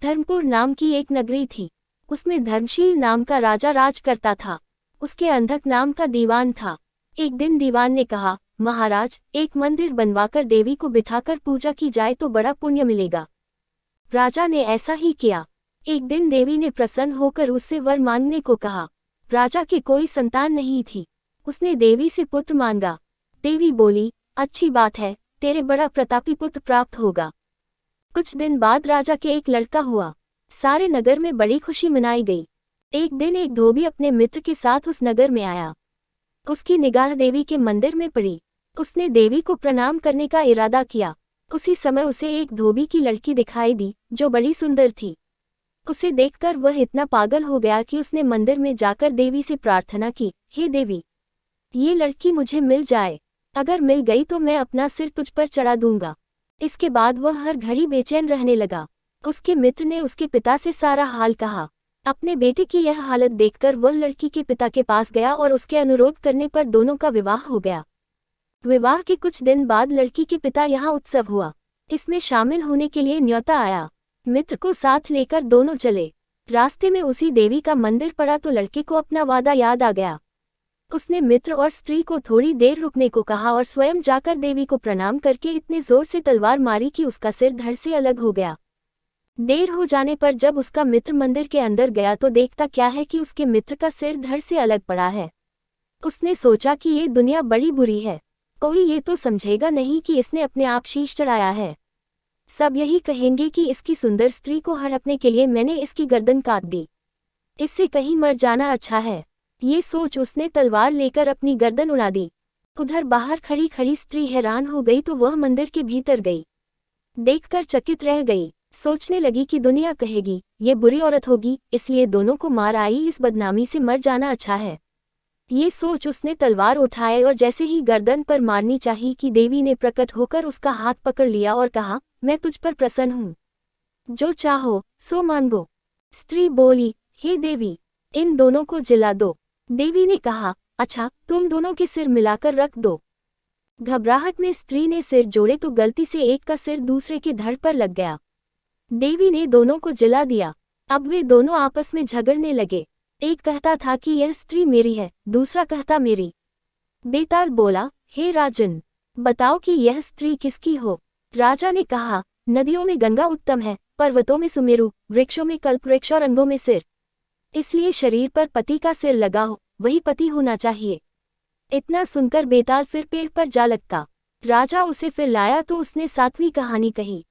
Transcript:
धर्मपुर नाम की एक नगरी थी। उसमें धर्मशील नाम का राजा राज करता था। उसके अंधक नाम का दीवान था। एक दिन दीवान ने कहा, महाराज, एक मंदिर बनवाकर देवी को बिठाकर पूजा की जाए तो बड़ा पुण्य मिलेगा। राजा ने ऐसा ही किया। एक दिन देवी ने प्रसन्न होकर उससे वर मांगने को कहा। राजा की कोई संतान नहीं थी। उसने देवी से पुत्र मांगा। देवी बोली, अच्छी बात है, तेरे बड़ा प्रतापी पुत्र प्राप्त होगा। कुछ दिन बाद राजा के एक लड़का हुआ। सारे नगर में बड़ी खुशी मनाई गई। एक दिन एक धोबी अपने मित्र के साथ उस नगर में आया। उसकी निगाह देवी के मंदिर में पड़ी। उसने देवी को प्रणाम करने का इरादा किया। उसी समय उसे एक धोबी की लड़की दिखाई दी, जो बड़ी सुंदर थी। उसे देखकर वह इतना पागल हो गया कि उसने मंदिर में जाकर देवी से प्रार्थना की, हे देवी, ये लड़की मुझे मिल जाए। अगर मिल गई तो मैं अपना सिर तुझ पर चढ़ा दूंगा। इसके बाद वह हर घड़ी बेचैन रहने लगा। उसके मित्र ने उसके पिता से सारा हाल कहा। अपने बेटे की यह हालत देखकर वह लड़की के पिता के पास गया और उसके अनुरोध करने पर दोनों का विवाह हो गया। विवाह के कुछ दिन बाद लड़की के पिता यहाँ उत्सव हुआ। इसमें शामिल होने के लिए न्योता आया। मित्र को साथ लेकर दोनों चले। रास्ते में उसी देवी का मंदिर पड़ा तो लड़के को अपना वादा याद आ गया। उसने मित्र और स्त्री को थोड़ी देर रुकने को कहा और स्वयं जाकर देवी को प्रणाम करके इतने जोर से तलवार मारी कि उसका सिर धड़ से अलग हो गया। देर हो जाने पर जब उसका मित्र मंदिर के अंदर गया तो देखता क्या है कि उसके मित्र का सिर धड़ से अलग पड़ा है। उसने सोचा कि ये दुनिया बड़ी बुरी है। कोई ये तो समझेगा नहीं कि इसने अपने आप शीश चढ़ाया है। सब यही कहेंगे कि इसकी सुंदर स्त्री को हड़पने के लिए मैंने इसकी गर्दन काट दी। इससे कहीं मर जाना अच्छा है। ये सोच उसने तलवार लेकर अपनी गर्दन उड़ा दी। उधर बाहर खड़ी खड़ी स्त्री हैरान हो गई तो वह मंदिर के भीतर गई। देखकर चकित रह गई। सोचने लगी कि दुनिया कहेगी ये बुरी औरत होगी, इसलिए दोनों को मार आई, इस बदनामी से मर जाना अच्छा है। ये सोच उसने तलवार उठाए और जैसे ही गर्दन पर मारनी चाहिए कि देवी ने प्रकट होकर उसका हाथ पकड़ लिया और कहा, मैं तुझ पर प्रसन्न हूँ, जो चाहो सो मांगो। स्त्री बोली, हे देवी, इन दोनों को जिला दो। देवी ने कहा, अच्छा, तुम दोनों के सिर मिलाकर रख दो। घबराहट में स्त्री ने सिर जोड़े तो गलती से एक का सिर दूसरे के धड़ पर लग गया। देवी ने दोनों को जिला दिया। अब वे दोनों आपस में झगड़ने लगे। एक कहता था कि यह स्त्री मेरी है, दूसरा कहता मेरी। बेताल बोला, हे राजन, बताओ कि यह स्त्री किसकी हो। राजा ने कहा, नदियों में गंगा उत्तम है, पर्वतों में सुमेरु, वृक्षों में कल्पवृक्ष और अंगों में सिर। इसलिए शरीर पर पति का सिर लगा हो, वही पति होना चाहिए। इतना सुनकर बेताल फिर पेड़ पर जा लटका। राजा उसे फिर लाया तो उसने सातवीं कहानी कही।